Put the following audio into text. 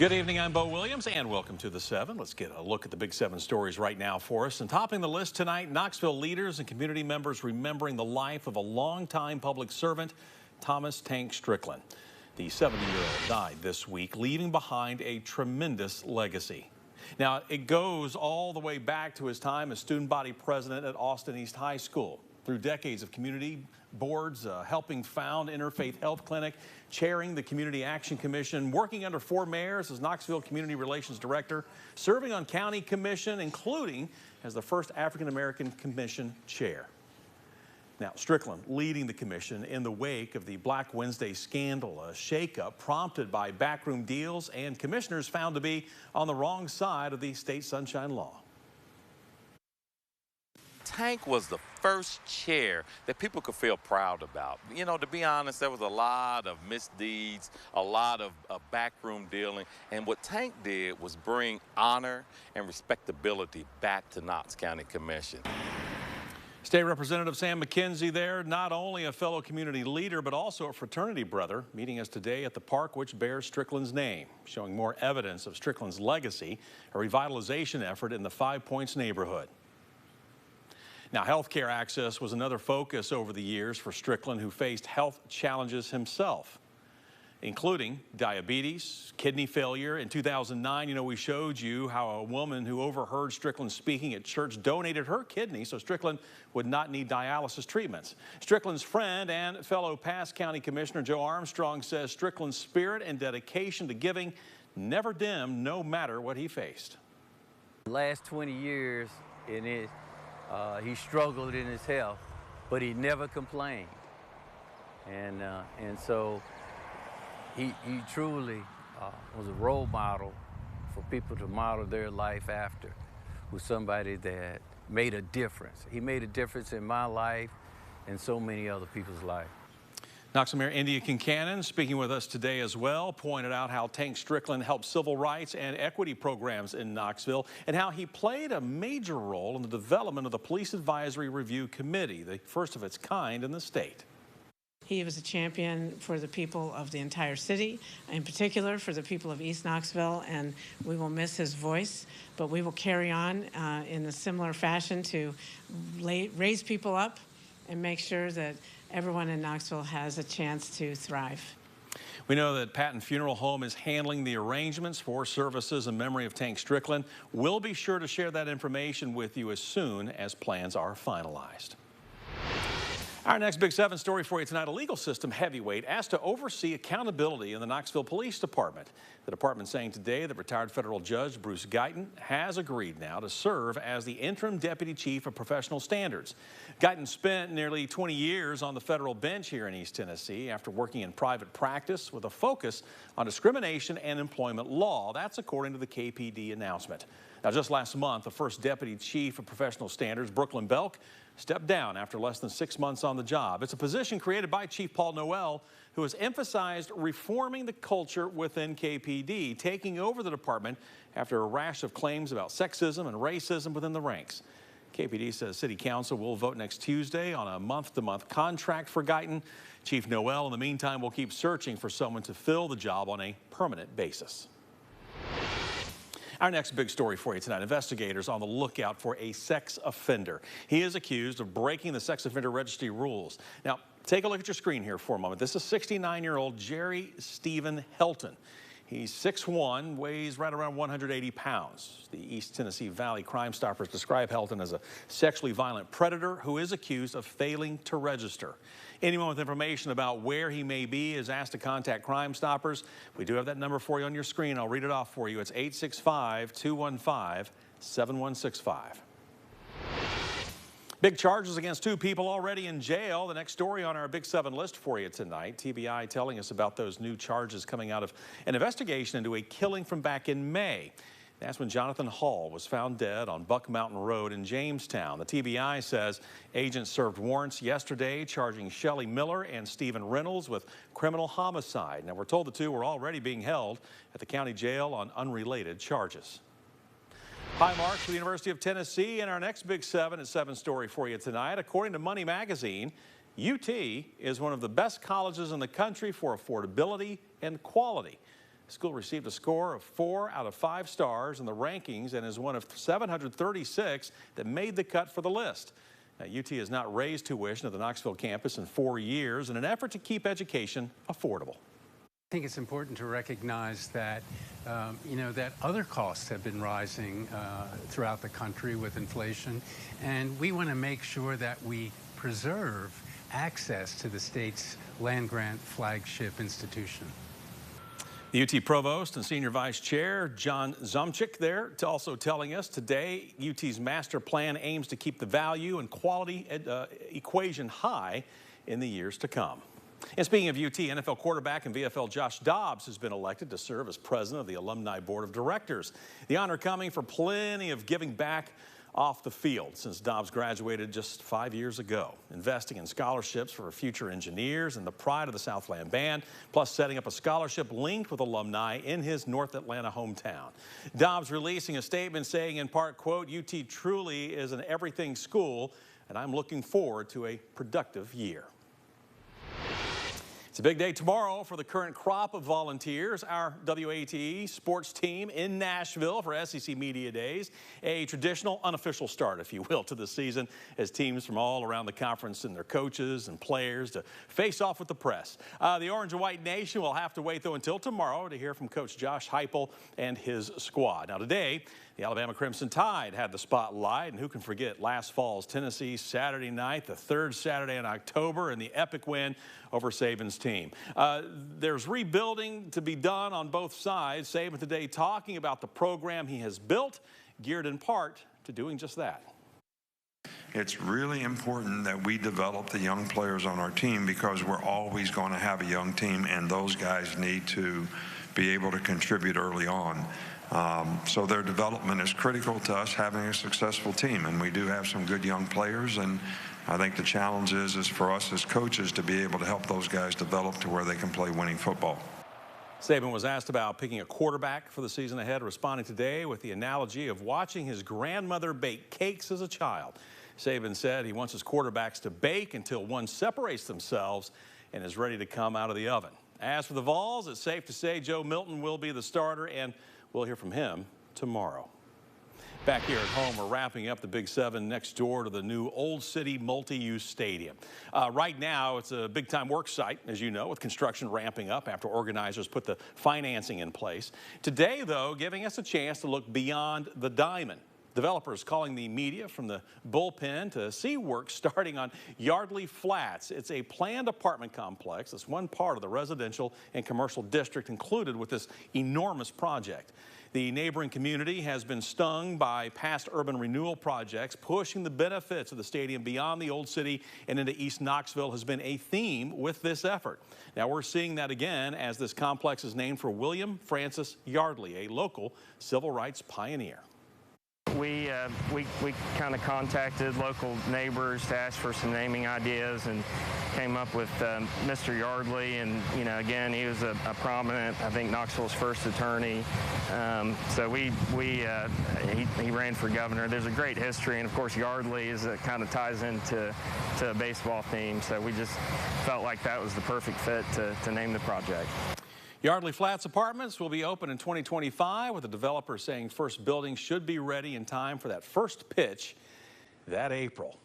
Good evening, I'm Bo Williams, and welcome to the 7. Let's get a look at the Big 7 stories right now for us. And topping the list tonight, Knoxville leaders and community members remembering the life of a longtime public servant, Thomas Tank Strickland. The 70-year-old died this week, leaving behind a tremendous legacy. Now, it goes all the way back to his time as student body president at Austin East High School. Through decades of community boards, helping found Interfaith Health Clinic, chairing the Community Action Commission, working under 4 mayors as Knoxville Community Relations Director, serving on County Commission, including as the first African-American Commission Chair. Now, Strickland leading the commission in the wake of the Black Wednesday scandal, a shakeup prompted by backroom deals and commissioners found to be on the wrong side of the state sunshine law. Tank was the first chair that people could feel proud about. You know, to be honest, there was a lot of misdeeds, a lot of backroom dealing, and what Tank did was bring honor and respectability back to Knox County Commission. State Representative Sam McKenzie there, not only a fellow community leader, but also a fraternity brother, meeting us today at the park which bears Strickland's name, showing more evidence of Strickland's legacy, a revitalization effort in the 5 Points neighborhood. Now, healthcare access was another focus over the years for Strickland, who faced health challenges himself, including diabetes, kidney failure. In 2009, we showed you how a woman who overheard Strickland speaking at church donated her kidney so Strickland would not need dialysis treatments. Strickland's friend and fellow past county commissioner Joe Armstrong says Strickland's spirit and dedication to giving never dimmed no matter what he faced. The last 20 years he struggled in his health, but he never complained. And so he truly was a role model for people to model their life after, was somebody that made a difference. He made a difference in my life and so many other people's life. Knoxville Mayor India Kincannon, speaking with us today as well, pointed out how Tank Strickland helped civil rights and equity programs in Knoxville and how he played a major role in the development of the Police Advisory Review Committee, the first of its kind in the state. He was a champion for the people of the entire city, in particular for the people of East Knoxville, and we will miss his voice, but we will carry on in a similar fashion to raise people up and make sure that everyone in Knoxville has a chance to thrive. We know that Patton Funeral Home is handling the arrangements for services in memory of Tank Strickland. We'll be sure to share that information with you as soon as plans are finalized. Our next Big 7 story for you tonight, a legal system heavyweight asked to oversee accountability in the Knoxville Police Department. The department saying today that retired federal judge Bruce Guyton has agreed now to serve as the interim deputy chief of professional standards. Guyton spent nearly 20 years on the federal bench here in East Tennessee after working in private practice with a focus on discrimination and employment law. That's according to the KPD announcement. Now, just last month, the first deputy chief of professional standards, Brooklyn Belk, stepped down after less than 6 months on the job. It's a position created by Chief Paul Noel, who has emphasized reforming the culture within KPD, taking over the department after a rash of claims about sexism and racism within the ranks. KPD says City Council will vote next Tuesday on a month-to-month contract for Guyton. Chief Noel, in the meantime, will keep searching for someone to fill the job on a permanent basis. Our next big story for you tonight, investigators on the lookout for a sex offender. He is accused of breaking the sex offender registry rules. Now, take a look at your screen here for a moment. This is 69-year-old Jerry Stephen Helton. He's 6'1", weighs right around 180 pounds. The East Tennessee Valley Crime Stoppers describe Helton as a sexually violent predator who is accused of failing to register. Anyone with information about where he may be is asked to contact Crime Stoppers. We do have that number for you on your screen. I'll read it off for you. It's 865-215-7165. Big charges against 2 people already in jail. The next story on our Big 7 list for you tonight. TBI telling us about those new charges coming out of an investigation into a killing from back in May. That's when Jonathan Hall was found dead on Buck Mountain Road in Jamestown. The TBI says agents served warrants yesterday charging Shelley Miller and Stephen Reynolds with criminal homicide. Now, we're told the 2 were already being held at the county jail on unrelated charges. High marks for the University of Tennessee, and our next Big 7 is 7 story for you tonight. According to Money Magazine, UT is one of the best colleges in the country for affordability and quality. The school received a score of 4 out of 5 stars in the rankings and is one of 736 that made the cut for the list. Now, UT has not raised tuition at the Knoxville campus in 4 years in an effort to keep education affordable. I think it's important to recognize that, that other costs have been rising throughout the country with inflation, and we want to make sure that we preserve access to the state's land-grant flagship institution. The UT Provost and Senior Vice Chair John Zomchik there also telling us today UT's master plan aims to keep the value and quality equation high in the years to come. And speaking of UT, NFL quarterback and VFL Josh Dobbs has been elected to serve as president of the Alumni Board of Directors. The honor coming for plenty of giving back off the field since Dobbs graduated just 5 years ago, investing in scholarships for future engineers and the pride of the Southland Band, plus setting up a scholarship linked with alumni in his North Atlanta hometown. Dobbs releasing a statement saying in part, quote, "UT truly is an everything school, and I'm looking forward to a productive year." It's a big day tomorrow for the current crop of volunteers. Our WATE sports team in Nashville for SEC Media Days. A traditional, unofficial start, if you will, to the season as teams from all around the conference and their coaches and players to face off with the press. The Orange and White Nation will have to wait, though, until tomorrow to hear from Coach Josh Heupel and his squad. Now, today, the Alabama Crimson Tide had the spotlight, and who can forget last fall's Tennessee Saturday night, the third Saturday in October, and the epic win over Saban's team. There's rebuilding to be done on both sides. Saban today talking about the program he has built, geared in part to doing just that. It's really important that we develop the young players on our team because we're always going to have a young team, and those guys need to be able to contribute early on. So their development is critical to us having a successful team, and we do have some good young players, and I think the challenge is for us as coaches to be able to help those guys develop to where they can play winning football. Saban was asked about picking a quarterback for the season ahead, responding today with the analogy of watching his grandmother bake cakes as a child. Saban said he wants his quarterbacks to bake until one separates themselves and is ready to come out of the oven. As for the Vols, it's safe to say Joe Milton will be the starter, and we'll hear from him tomorrow. Back here at home, we're wrapping up the Big 7 next door to the new Old City multi-use stadium. Right now, it's a big-time work site, as you know, with construction ramping up after organizers put the financing in place. Today, though, giving us a chance to look beyond the diamond. Developers calling the media from the bullpen to see work starting on Yardley Flats. It's a planned apartment complex. It's one part of the residential and commercial district included with this enormous project. The neighboring community has been stung by past urban renewal projects. Pushing the benefits of the stadium beyond the Old City and into East Knoxville has been a theme with this effort. Now we're seeing that again as this complex is named for William Francis Yardley, a local civil rights pioneer. We kind of contacted local neighbors to ask for some naming ideas and came up with Mr. Yardley, and again, he was a prominent, I think, Knoxville's first attorney. So he ran for governor. There's a great history, and of course Yardley is kind of ties into a baseball theme. So we just felt like that was the perfect fit to name the project. Yardley Flats Apartments will be open in 2025, with the developer saying first building should be ready in time for that first pitch that April.